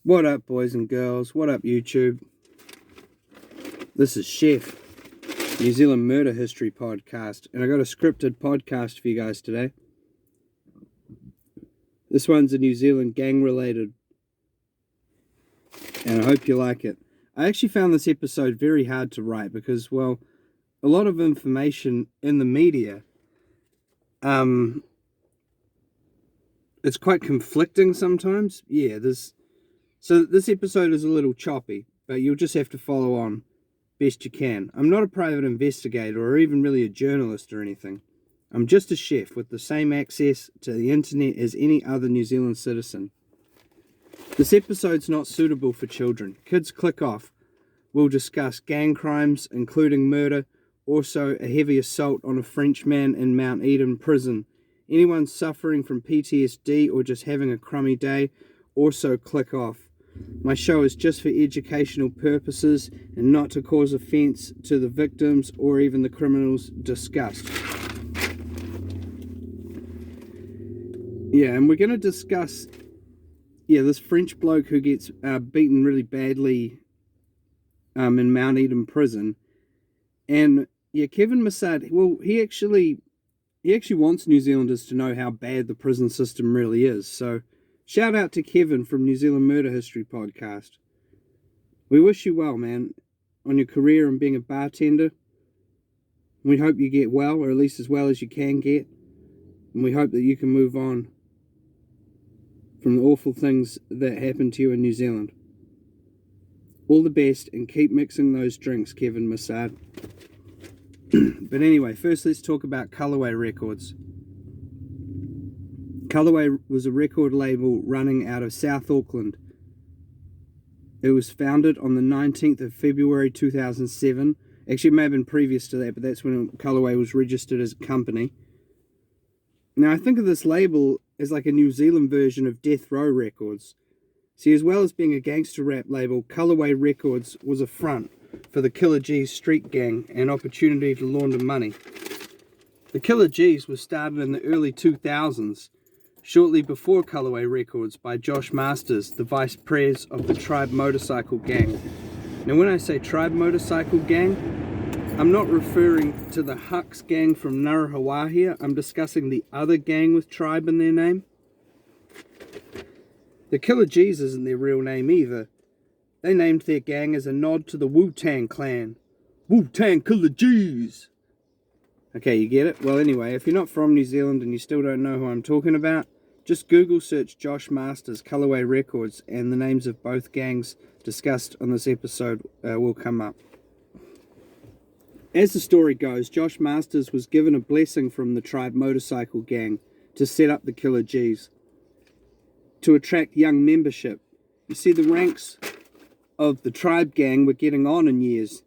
What up, boys and girls? What up, YouTube? This is Chef, New Zealand Murder History Podcast, and I got a scripted podcast for you guys today. This one's a New Zealand gang-related, and I hope you like it. I actually found this episode very hard to write because, well, a lot of information in the media, it's quite conflicting sometimes. So this episode is a little choppy, but you'll just have to follow on best you can. I'm not a private investigator or even really a journalist or anything. I'm just a chef with the same access to the internet as any other New Zealand citizen. This episode's not suitable for children. Kids click off. We'll discuss gang crimes, including murder, also a heavy assault on a Frenchman in Mount Eden prison. Anyone suffering from PTSD or just having a crummy day, also click off. My show is just for educational purposes and not to cause offence to the victims or even the criminals discussed. Yeah, and we're going to discuss, this French bloke who gets beaten really badly in Mount Eden prison. And, Kevin Massard, well, he actually wants New Zealanders to know how bad the prison system really is. So, shout out to Kevin from New Zealand Murder History Podcast. We wish you well, man, on your career and being a bartender. We hope you get well, or at least as well as you can get. And we hope that you can move on from the awful things that happened to you in New Zealand. All the best, and keep mixing those drinks, Kevin Massard. But anyway, first let's talk about Colorway Records. Colourway was a record label running out of South Auckland. It was founded on the 19th of February 2007. Actually, it may have been previous to that, but that's when Colourway was registered as a company. Now, I think of this label as like a New Zealand version of Death Row Records. See, as well as being a gangster rap label, Colorway Records was a front for the GGGz street gang and opportunity to launder money. The GGGz was started in the early 2000s, shortly before Colorway Records, by Josh Masters, the vice pres of the Tribe Motorcycle Gang. Now when I say Tribe Motorcycle Gang, I'm not referring to the Hux gang from Nguruhawahia. I'm discussing the other gang with Tribe in their name. The GGGz isn't their real name either. They named their gang as a nod to the Wu-Tang Clan. Wu-Tang GGGz! Okay, you get it? Well, anyway, if you're not from New Zealand and you still don't know who I'm talking about, just Google search Josh Masters, Colorway Records, and the names of both gangs discussed on this episode will come up. As the story goes, Josh Masters was given a blessing from the Tribe Motorcycle Gang to set up the GGGz to attract young membership. You see, the ranks of the Tribe Gang were getting on in years.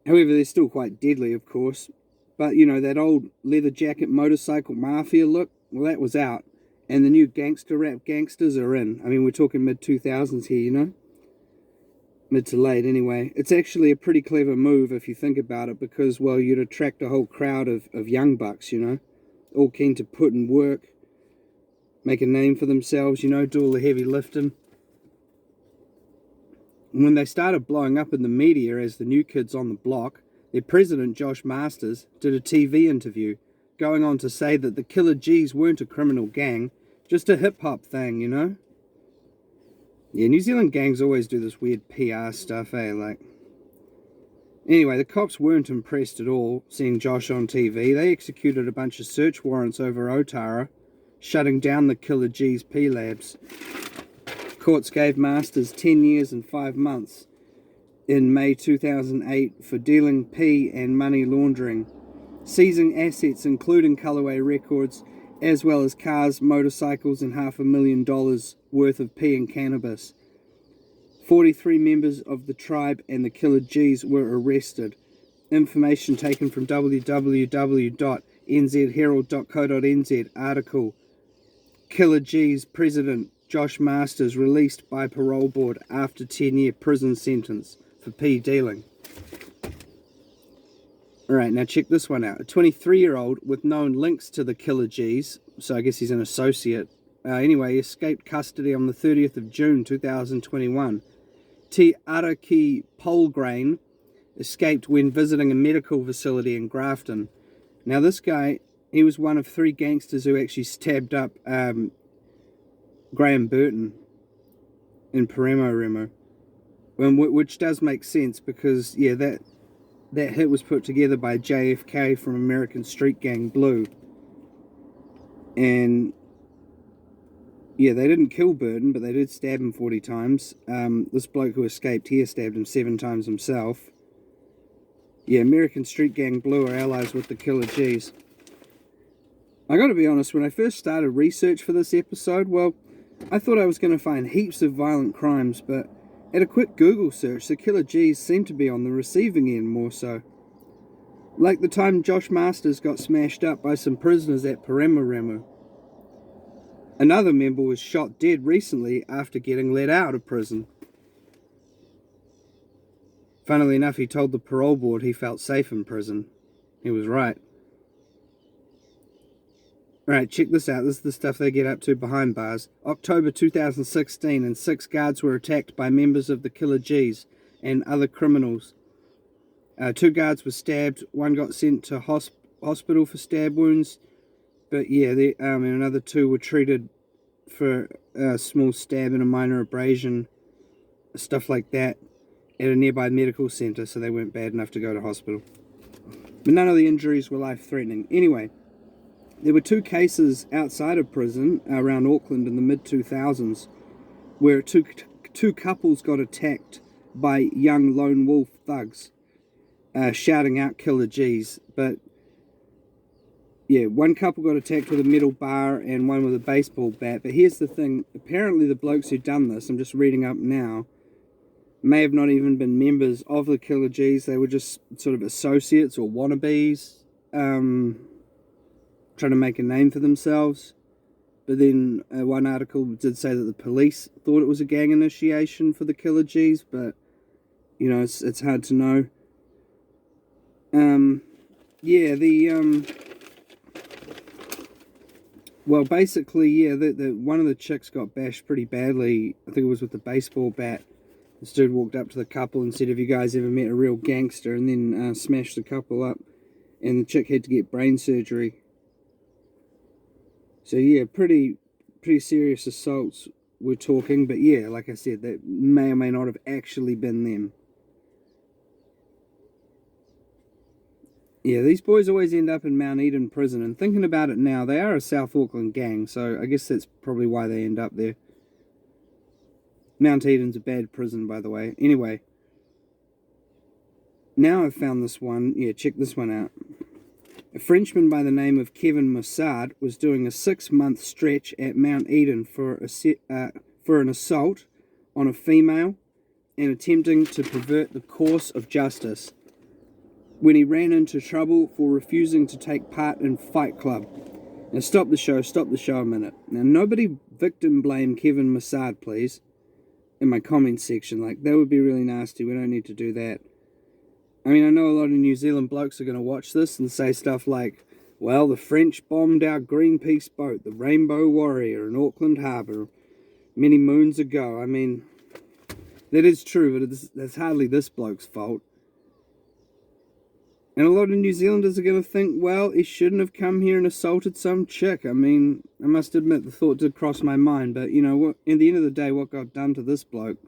However, they're still quite deadly, of course. But, that old leather jacket motorcycle mafia look, well, that was out. And the new gangster rap gangsters are in. I mean, we're talking mid-2000s here, Mid to late, anyway. It's actually a pretty clever move if you think about it, because, well, you'd attract a whole crowd of young bucks, all keen to put in work, make a name for themselves, do all the heavy lifting. And when they started blowing up in the media as the new kids on the block, their president, Josh Masters, did a TV interview, going on to say that the GGGz weren't a criminal gang, just a hip-hop thing, Yeah, New Zealand gangs always do this weird PR stuff, Anyway, the cops weren't impressed at all seeing Josh on TV. They executed a bunch of search warrants over Otara, shutting down the GGGz P-Labs. Courts gave Masters 10 years and 5 months in May 2008 for dealing P and money laundering, seizing assets including Colorway Records, as well as cars, motorcycles, and $500,000 worth of P and cannabis. 43 members of the tribe and the GGGz were arrested. Information taken from www.nzherald.co.nz article. GGGz President Josh Masters released by parole board after 10-year prison sentence for P dealing. Alright, now check this one out. A 23-year-old with known links to the GGGz, so I guess he's an associate Anyway, he escaped custody on the 30th of June 2021. Te Araki Polgrain escaped when visiting a medical facility in Grafton. Now this guy, he was one of 3 gangsters who actually stabbed up Graham Burton in Palermo, which does make sense because, yeah, that hit was put together by JFK from American Street Gang Blue. And yeah, they didn't kill Burton, but they did stab him 40 times. This bloke who escaped here stabbed him 7 times himself. Yeah, American Street Gang Blue are allies with the Killer G's. I gotta be honest, when I first started research for this episode, well, I thought I was going to find heaps of violent crimes, but at a quick Google search, the Killer G's seem to be on the receiving end more so. Like the time Josh Masters got smashed up by some prisoners at Palermo. Another member was shot dead recently after getting let out of prison. Funnily enough, he told the parole board he felt safe in prison. He was right. Alright, check this out. This is the stuff they get up to behind bars. October 2016, and 6 guards were attacked by members of the Killer G's and other criminals. 2 guards were stabbed. 1 got sent to hospital for stab wounds. But yeah, and another 2 were treated for a small stab and a minor abrasion, stuff like that, at a nearby medical centre, so they weren't bad enough to go to hospital. But none of the injuries were life-threatening. Anyway, there were 2 cases outside of prison around Auckland in the mid-2000s where two couples got attacked by young lone wolf thugs shouting out Killer G's. But yeah, 1 couple got attacked with a metal bar and 1 with a baseball bat. But here's the thing, apparently the blokes who done this, I'm just reading up now, may have not even been members of the Killer G's. They were just sort of associates or wannabes, trying to make a name for themselves. But then one article did say that the police thought it was a gang initiation for the Killer G's, but you know, it's hard to know. Yeah, well, basically, yeah, one of the chicks got bashed pretty badly. I think it was with the baseball bat. This dude walked up to the couple and said, "Have you guys ever met a real gangster?" And then smashed the couple up, and the chick had to get brain surgery. So yeah, pretty serious assaults we're talking, but yeah, like I said, that may or may not have actually been them. Yeah, these boys always end up in Mount Eden prison, and thinking about it now, they are a South Auckland gang, so I guess that's probably why they end up there. Mount Eden's a bad prison, by the way. Anyway, now I've found this one. Yeah, check this one out. A Frenchman by the name of Kevin Massard was doing a 6-month stretch at Mount Eden for an assault on a female and attempting to pervert the course of justice when he ran into trouble for refusing to take part in Fight Club. Now stop the show a minute. Now nobody victim blame Kevin Massard, please, in my comment section. Like, that would be really nasty. We don't need to do that. I mean, I know a lot of New Zealand blokes are going to watch this and say stuff like, well, the French bombed our Greenpeace boat, the Rainbow Warrior, in Auckland Harbour many moons ago. I mean, that is true, but that's hardly this bloke's fault. And a lot of New Zealanders are going to think, well, he shouldn't have come here and assaulted some chick. I mean, I must admit, the thought did cross my mind, but, you know, what? At the end of the day, what got done to this bloke,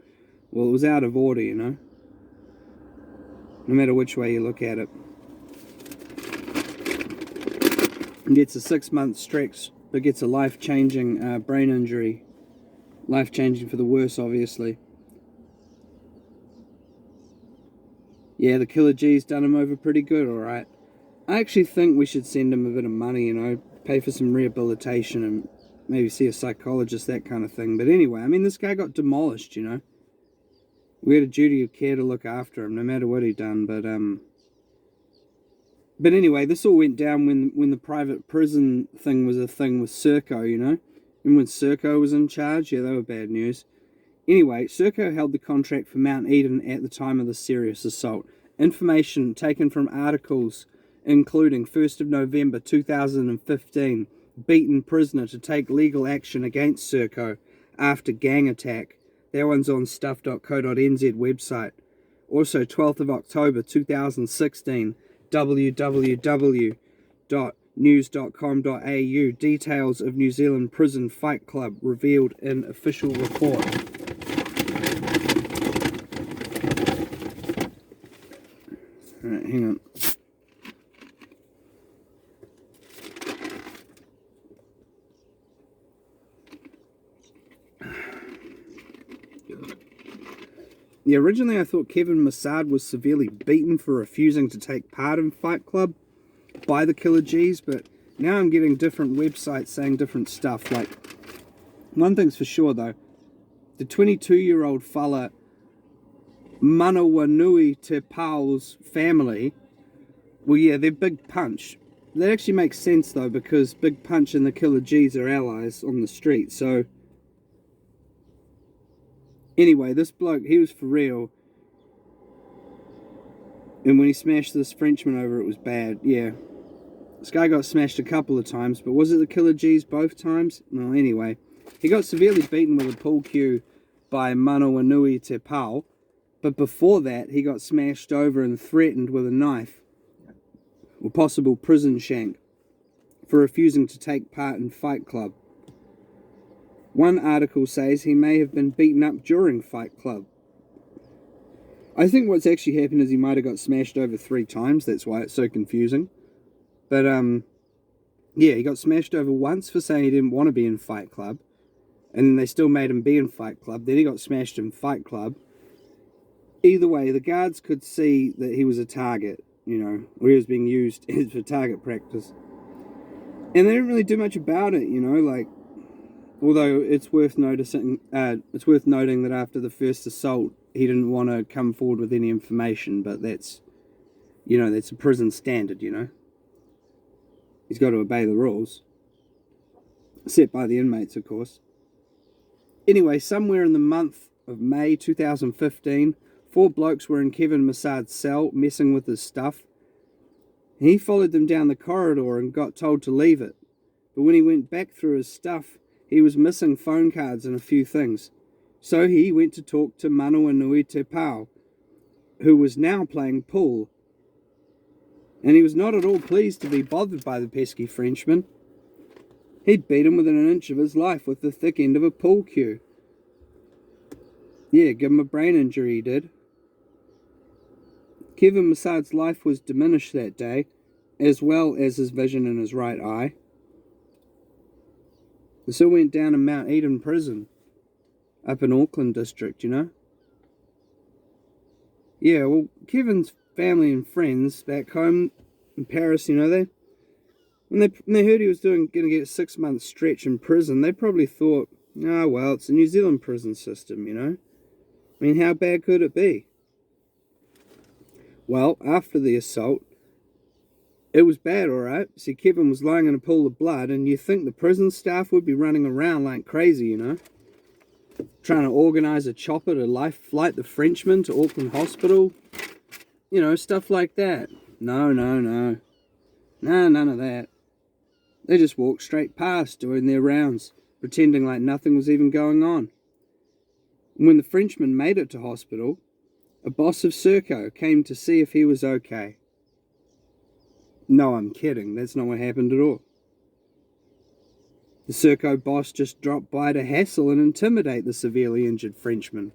well, it was out of order, you know? No matter which way you look at it. He gets a 6-month stretch, but gets a life-changing brain injury. Life-changing for the worse, obviously. Yeah, the Killer G's done him over pretty good, alright. I actually think we should send him a bit of money, you know, pay for some rehabilitation and maybe see a psychologist, that kind of thing. But anyway, I mean, this guy got demolished, you know. We had a duty of care to look after him, no matter what he'd done. But anyway, this all went down when the private prison thing was a thing with Serco, you know. And when Serco was in charge, yeah, they were bad news. Anyway, Serco held the contract for Mount Eden at the time of the serious assault. Information taken from articles including 1st of November 2015, beaten prisoner to take legal action against Serco after gang attack. That one's on stuff.co.nz website. Also, 12th of October 2016, www.news.com.au, details of New Zealand prison fight club revealed in official report. Alright, hang on. Yeah, originally I thought Kevin Massard was severely beaten for refusing to take part in Fight Club by the Killer G's, but now I'm getting different websites saying different stuff. Like, one thing's for sure though, the 22-year-old fella Manawanui Te Pau's family, well yeah, they're Big Punch. That actually makes sense though, because Big Punch and the Killer G's are allies on the street, so anyway, this bloke, he was for real. And when he smashed this Frenchman over, it was bad. Yeah. This guy got smashed a couple of times, but was it the Killer G's both times? No, anyway. He got severely beaten with a pool cue by Manawanui Te Pau. But before that, he got smashed over and threatened with a knife, or possible prison shank, for refusing to take part in Fight Club. One article says he may have been beaten up during Fight Club. I think what's actually happened is he might have got smashed over 3 times. That's why it's so confusing. But, yeah, he got smashed over once for saying he didn't want to be in Fight Club. And then they still made him be in Fight Club. Then he got smashed in Fight Club. Either way, the guards could see that he was a target, you know, or he was being used for target practice. And they didn't really do much about it, you know, like, although it's worth noting that after the first assault, he didn't want to come forward with any information, but that's, you know, that's a prison standard, you know. He's got to obey the rules. Set by the inmates, of course. Anyway, somewhere in the month of May 2015, 4 blokes were in Kevin Massard's cell, messing with his stuff. He followed them down the corridor and got told to leave it. But when he went back through his stuff, he was missing phone cards and a few things. So he went to talk to Manawanui Te Pau, who was now playing pool. And he was not at all pleased to be bothered by the pesky Frenchman. He'd beat him within an inch of his life with the thick end of a pool cue. Yeah, give him a brain injury, he did. Kevin Massard's life was diminished that day, as well as his vision in his right eye. This all went down in Mount Eden prison, up in Auckland district, you know. Yeah, well, Kevin's family and friends back home in Paris, you know, when they heard he was going to get a 6-month stretch in prison, they probably thought, oh, well, it's a New Zealand prison system, you know. I mean, how bad could it be? Well, after the assault, it was bad, all right. See, Kevin was lying in a pool of blood, and you think the prison staff would be running around like crazy, you know, trying to organise a chopper to flight the Frenchman to Auckland Hospital, you know, stuff like that. No, none of that. They just walked straight past, doing their rounds, pretending like nothing was even going on. And when the Frenchman made it to hospital, a boss of Serco came to see if he was okay. No, I'm kidding. That's not what happened at all. The Serco boss just dropped by to hassle and intimidate the severely injured Frenchman,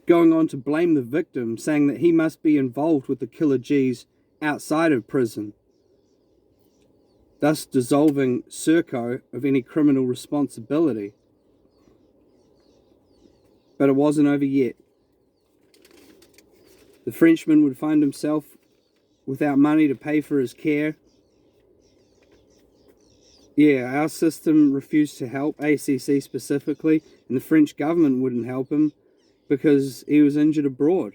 going on to blame the victim, saying that he must be involved with the Killer G's outside of prison, thus dissolving Serco of any criminal responsibility. But it wasn't over yet. The Frenchman would find himself without money to pay for his care. Yeah, our system refused to help, ACC specifically, and the French government wouldn't help him because he was injured abroad.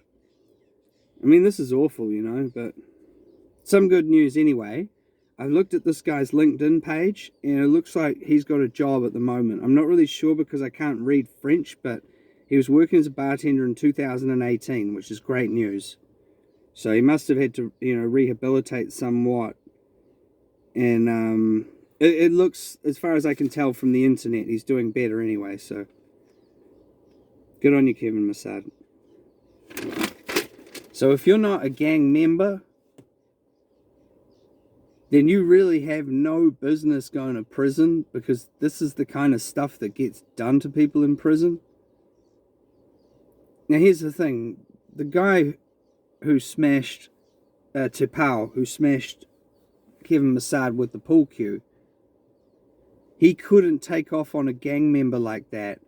I mean, this is awful, you know, but some good news anyway. I've looked at this guy's LinkedIn page, and it looks like he's got a job at the moment. I'm not really sure because I can't read French, but he was working as a bartender in 2018, which is great news. So he must have had to, you know, rehabilitate somewhat. And it looks, as far as I can tell from the internet, he's doing better anyway, so good on you, Kevin Massard. So if you're not a gang member, then you really have no business going to prison, because this is the kind of stuff that gets done to people in prison. Now here's the thing, the guy who smashed Tepau, who smashed Kevin Massard with the pool cue, he couldn't take off on a gang member like that.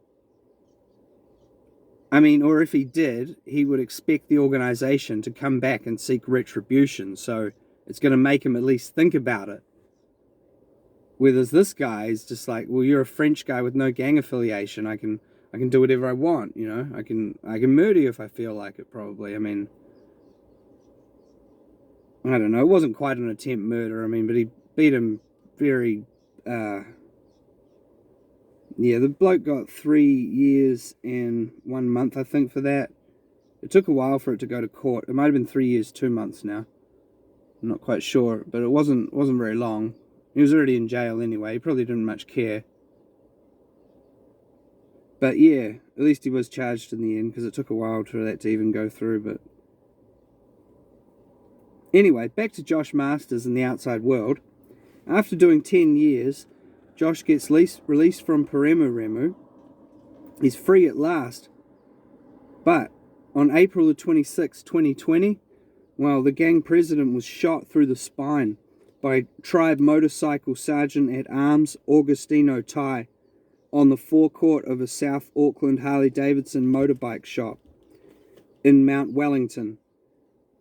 I mean, or if he did, he would expect the organization to come back and seek retribution, so it's going to make him at least think about it. Whereas this guy is just like, well, you're a French guy with no gang affiliation. I can do whatever I want, you know. I can murder you if I feel like it, probably. I mean, I don't know. It wasn't quite an attempt murder, I mean, but he beat him very... Yeah, the bloke got 3 years and 1 month, I think, for that. It took a while for it to go to court. It might have been 3 years, 2 months now. I'm not quite sure, but it wasn't very long. He was already in jail anyway. He probably didn't much care. But yeah, at least he was charged in the end, because it took a while for that to even go through. But anyway, back to Josh Masters in the outside world. After doing 10 years, Josh gets released from Peremu. He's free at last. But on April the 26th, 2020, well, the gang president was shot through the spine by Tribe Motorcycle Sergeant at Arms Augustino Tai on the forecourt of a South Auckland Harley-Davidson motorbike shop in Mount Wellington.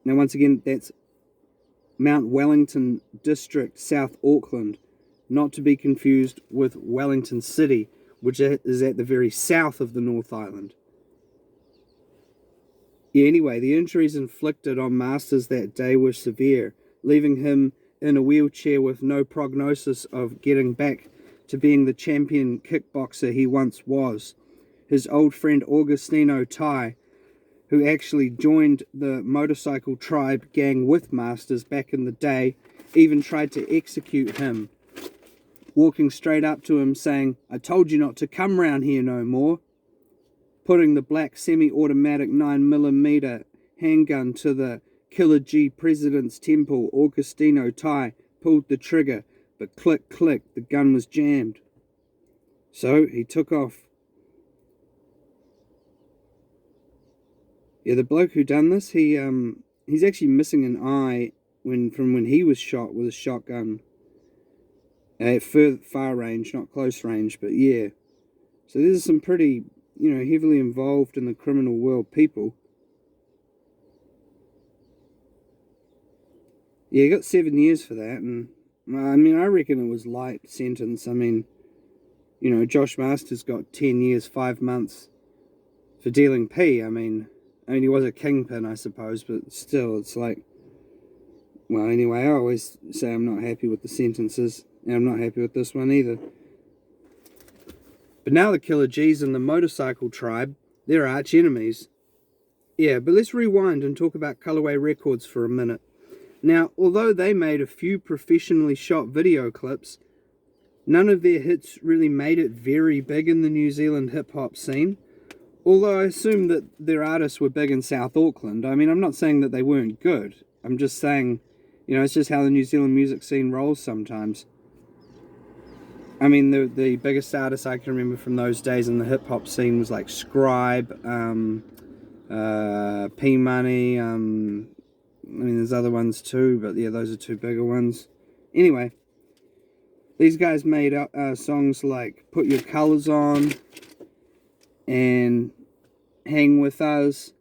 Now, once again, that's Mount Wellington District, South Auckland, not to be confused with Wellington City, which is at the very south of the North Island. Yeah, anyway, the injuries inflicted on Masters that day were severe, leaving him in a wheelchair with no prognosis of getting back to being the champion kickboxer he once was. His old friend Augustino Tai, who actually joined the motorcycle tribe gang with Masters back in the day, even tried to execute him, walking straight up to him saying, "I told you not to come round here no more," putting the black semi-automatic 9mm handgun to the Killer G President's temple. Augustino Tai pulled the trigger, but click, click, the gun was jammed. So he took off. Yeah, the bloke who done this, he's actually missing an eye from when he was shot with a shotgun at far range, not close range, but yeah. So there's some pretty, heavily involved in the criminal world people. Yeah, he got 7 years for that, and I mean, I reckon it was light sentence. I mean, Josh Masters got 10 years, 5 months for dealing P. I mean, he was a kingpin, I suppose, but still, it's like, well, anyway, I always say I'm not happy with the sentences, and I'm not happy with this one either. But now the Killer G's and the motorcycle tribe, they're arch enemies. Yeah, but let's rewind and talk about Colorway Records for a minute. Now, although they made a few professionally shot video clips, none of their hits really made it very big in the New Zealand hip-hop scene. Although I assume that their artists were big in South Auckland. I mean, I'm not saying that they weren't good. I'm just saying, it's just how the New Zealand music scene rolls sometimes. I mean, the biggest artists I can remember from those days in the hip-hop scene was like Scribe, P-Money, I mean, there's other ones too, but yeah, those are two bigger ones. Anyway, these guys made songs like Put Your Colours On and Hang With Us.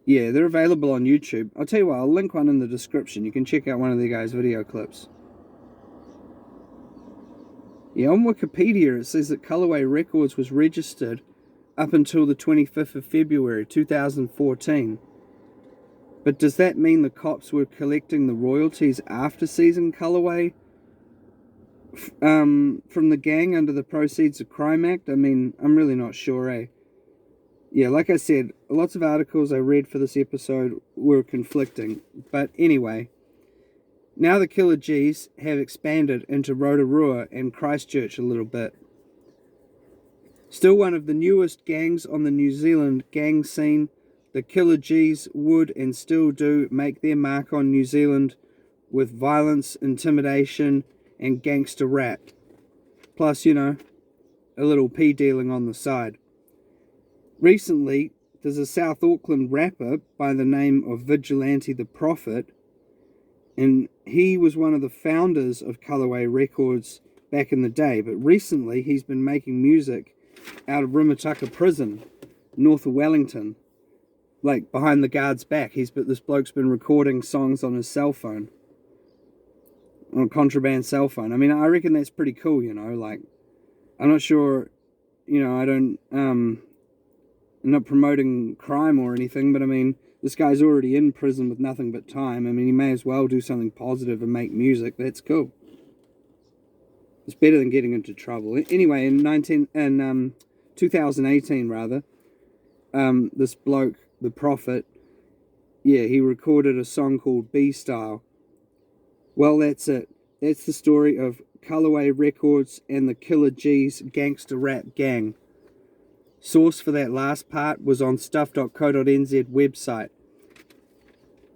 Yeah, they're available on YouTube. I'll tell you what, I'll link one in the description. You can check out one of the guys' video clips. Yeah, on Wikipedia it says that Colorway Records was registered up until the 25th of February 2014. But does that mean the cops were collecting the royalties after seizing Colourway from the gang under the Proceeds of Crime Act? I mean, I'm really not sure, eh? Yeah, like I said, lots of articles I read for this episode were conflicting. But anyway, Now the Killer G's have expanded into Rotorua and Christchurch a little bit. Still one of the newest gangs on the New Zealand gang scene, the Killer G's would and still do make their mark on New Zealand with violence, intimidation, and gangster rap. Plus, you know, a little pea dealing on the side. Recently, there's a South Auckland rapper by the name of Vigilante the Prophet, and he was one of the founders of Colorway Records back in the day, but recently he's been making music out of Rimutaka Prison, north of Wellington, like behind the guard's back. This bloke's been recording songs on his cell phone, on a contraband cell phone. I mean, I reckon that's pretty cool, you know, like, I'm not sure, you know, I'm not promoting crime or anything, but I mean, this guy's already in prison with nothing but time. I mean, he may as well do something positive and make music. That's cool. It's better than getting into trouble. Anyway, in 2018 rather, this bloke, the Prophet, yeah, he recorded a song called B-Style. Well, that's it. That's the story of Colorway Records and the Killer G's gangster rap gang. Source for that last part was on stuff.co.nz website.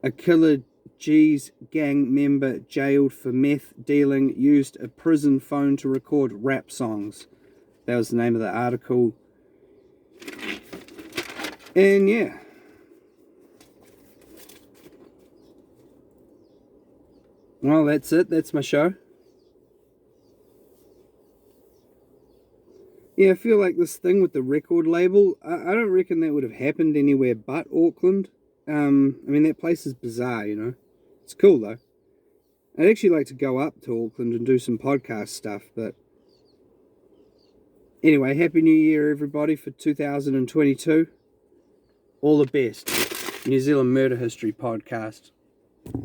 A Killer G's gang member jailed for meth dealing used a prison phone to record rap songs. That was the name of the article. And yeah. Well, that's it. That's my show. Yeah, I feel like this thing with the record label, I don't reckon that would have happened anywhere but Auckland. I mean, that place is bizarre, you know. It's cool, though. I'd actually like to go up to Auckland and do some podcast stuff, but... Anyway, Happy New Year, everybody, for 2022. All the best. New Zealand Murder History Podcast.